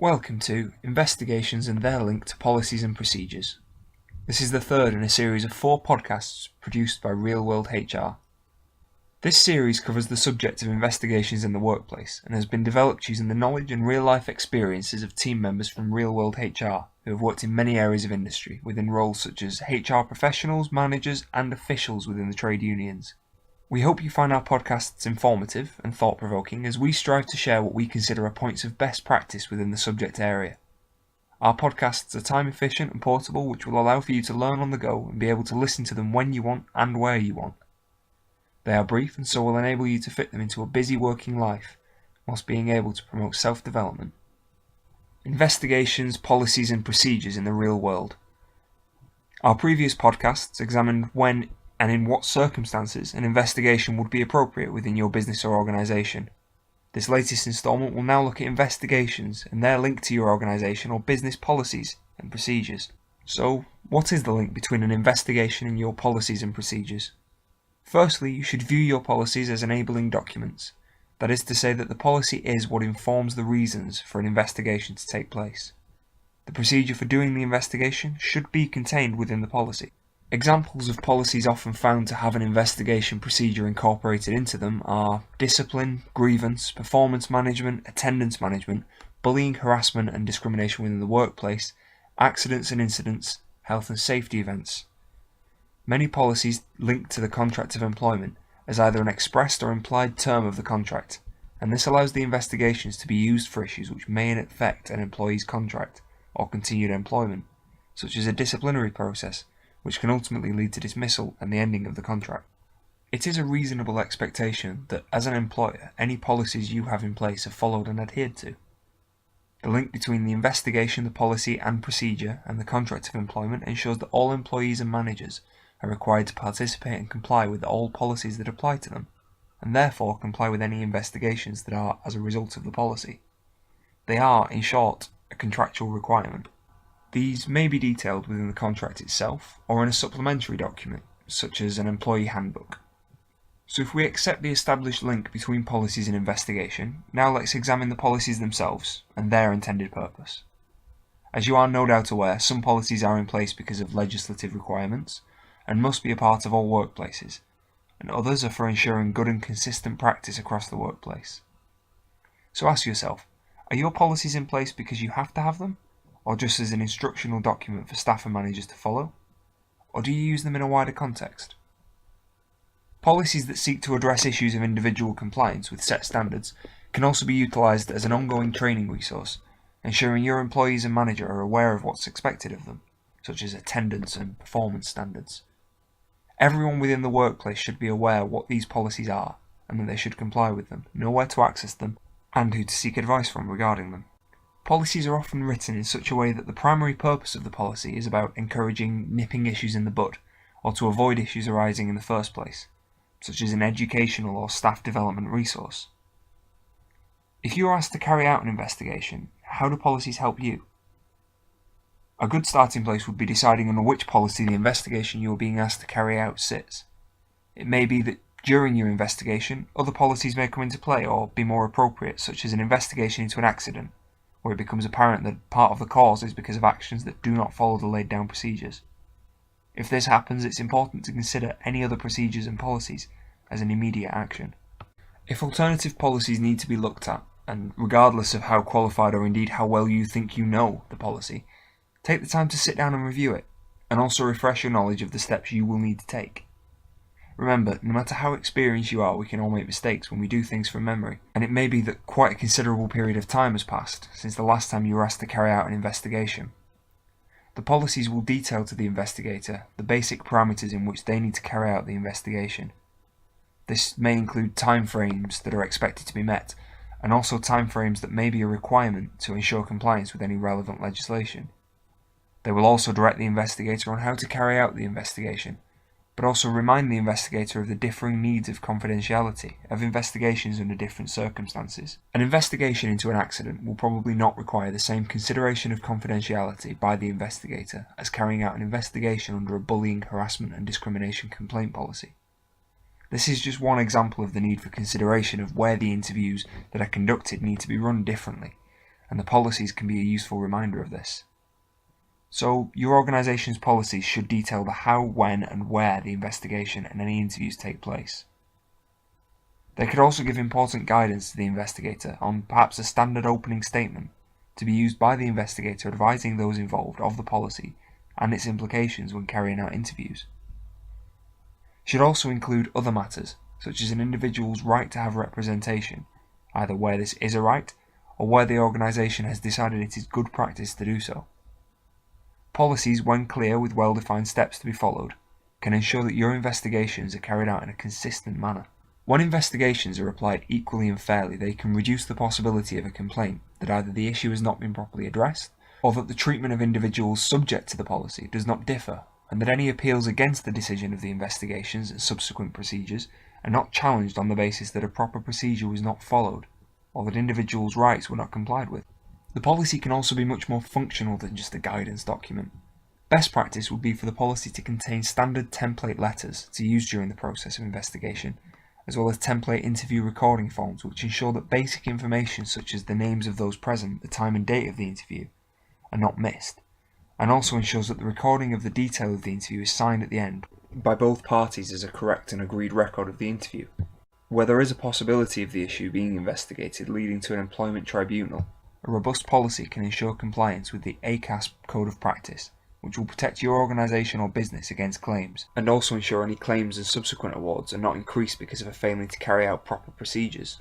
Welcome to Investigations and their link to policies and procedures. This is the third in a series of 4 podcasts produced by RealWorldHR. This series covers the subject of investigations in the workplace and has been developed using the knowledge and real-life experiences of team members from RealWorldHR who have worked in many areas of industry within roles such as HR professionals, managers and officials within the trade unions. We hope you find our podcasts informative and thought-provoking as we strive to share what we consider are points of best practice within the subject area. Our podcasts are time efficient and portable, which will allow for you to learn on the go and be able to listen to them when you want and where you want. They are brief and so will enable you to fit them into a busy working life whilst being able to promote self-development. Investigations, policies and procedures in the real world. Our previous podcasts examined when and in what circumstances an investigation would be appropriate within your business or organisation. This latest instalment will now look at investigations and their link to your organisation or business policies and procedures. So, what is the link between an investigation and your policies and procedures? Firstly, you should view your policies as enabling documents. That is to say that the policy is what informs the reasons for an investigation to take place. The procedure for doing the investigation should be contained within the policy. Examples of policies often found to have an investigation procedure incorporated into them are discipline, grievance, performance management, attendance management, bullying, harassment and discrimination within the workplace, accidents and incidents, health and safety events. Many policies link to the contract of employment as either an expressed or implied term of the contract, and this allows the investigations to be used for issues which may affect an employee's contract or continued employment, such as a disciplinary process, which can ultimately lead to dismissal and the ending of the contract. It is a reasonable expectation that, as an employer, any policies you have in place are followed and adhered to. The link between the investigation, the policy and procedure, and the contract of employment ensures that all employees and managers are required to participate and comply with all policies that apply to them, and therefore comply with any investigations that are as a result of the policy. They are, in short, a contractual requirement. These may be detailed within the contract itself or in a supplementary document, such as an employee handbook. So if we accept the established link between policies and investigation, now let's examine the policies themselves and their intended purpose. As you are no doubt aware, some policies are in place because of legislative requirements and must be a part of all workplaces, and others are for ensuring good and consistent practice across the workplace. So ask yourself, are your policies in place because you have to have them? Or just as an instructional document for staff and managers to follow? Or do you use them in a wider context? Policies that seek to address issues of individual compliance with set standards can also be utilised as an ongoing training resource, ensuring your employees and manager are aware of what's expected of them, such as attendance and performance standards. Everyone within the workplace should be aware what these policies are, and that they should comply with them, know where to access them, and who to seek advice from regarding them. Policies are often written in such a way that the primary purpose of the policy is about encouraging nipping issues in the bud, or to avoid issues arising in the first place, such as an educational or staff development resource. If you are asked to carry out an investigation, how do policies help you? A good starting place would be deciding on which policy the investigation you are being asked to carry out sits. It may be that during your investigation, other policies may come into play or be more appropriate, such as an investigation into an accident, where it becomes apparent that part of the cause is because of actions that do not follow the laid down procedures. If this happens, it's important to consider any other procedures and policies as an immediate action. If alternative policies need to be looked at, and regardless of how qualified or indeed how well you think you know the policy, take the time to sit down and review it, and also refresh your knowledge of the steps you will need to take. Remember, no matter how experienced you are, we can all make mistakes when we do things from memory, and it may be that quite a considerable period of time has passed since the last time you were asked to carry out an investigation. The policies will detail to the investigator the basic parameters in which they need to carry out the investigation. This may include timeframes that are expected to be met, and also timeframes that may be a requirement to ensure compliance with any relevant legislation. They will also direct the investigator on how to carry out the investigation, but also remind the investigator of the differing needs of confidentiality of investigations under different circumstances. An investigation into an accident will probably not require the same consideration of confidentiality by the investigator as carrying out an investigation under a bullying, harassment and discrimination complaint policy. This is just one example of the need for consideration of where the interviews that are conducted need to be run differently, and the policies can be a useful reminder of this. So, your organisation's policies should detail the how, when and where the investigation and any interviews take place. They could also give important guidance to the investigator on perhaps a standard opening statement to be used by the investigator advising those involved of the policy and its implications when carrying out interviews. It should also include other matters, such as an individual's right to have representation, either where this is a right or where the organisation has decided it is good practice to do so. Policies, when clear with well-defined steps to be followed, can ensure that your investigations are carried out in a consistent manner. When investigations are applied equally and fairly, they can reduce the possibility of a complaint that either the issue has not been properly addressed, or that the treatment of individuals subject to the policy does not differ, and that any appeals against the decision of the investigations and subsequent procedures are not challenged on the basis that a proper procedure was not followed, or that individuals' rights were not complied with. The policy can also be much more functional than just a guidance document. Best practice would be for the policy to contain standard template letters to use during the process of investigation, as well as template interview recording forms which ensure that basic information such as the names of those present, the time and date of the interview, are not missed, and also ensures that the recording of the detail of the interview is signed at the end by both parties as a correct and agreed record of the interview. Where there is a possibility of the issue being investigated leading to an employment tribunal, a robust policy can ensure compliance with the ACAS Code of Practice, which will protect your organisation or business against claims, and also ensure any claims and subsequent awards are not increased because of a failing to carry out proper procedures.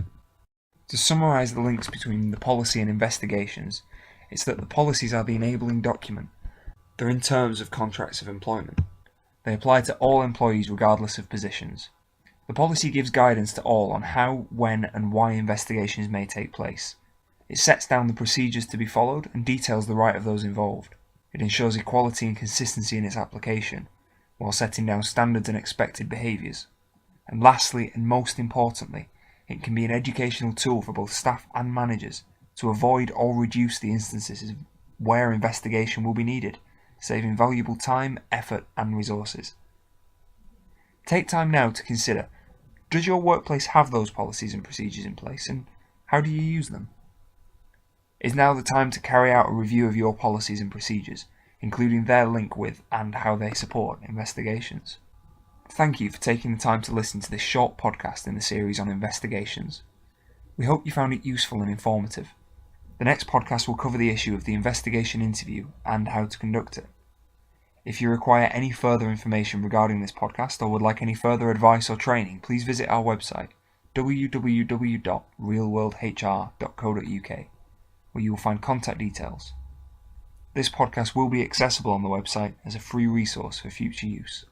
To summarise the links between the policy and investigations, it's that the policies are the enabling document. They're in terms of contracts of employment. They apply to all employees regardless of positions. The policy gives guidance to all on how, when and why investigations may take place. It sets down the procedures to be followed and details the right of those involved. It ensures equality and consistency in its application, while setting down standards and expected behaviours. And lastly, and most importantly, it can be an educational tool for both staff and managers to avoid or reduce the instances where investigation will be needed, saving valuable time, effort and resources. Take time now to consider, does your workplace have those policies and procedures in place, and how do you use them? Is now the time to carry out a review of your policies and procedures, including their link with and how they support investigations. Thank you for taking the time to listen to this short podcast in the series on investigations. We hope you found it useful and informative. The next podcast will cover the issue of the investigation interview and how to conduct it. If you require any further information regarding this podcast or would like any further advice or training, please visit our website www.realworldhr.co.uk, where you will find contact details. This podcast will be accessible on the website as a free resource for future use.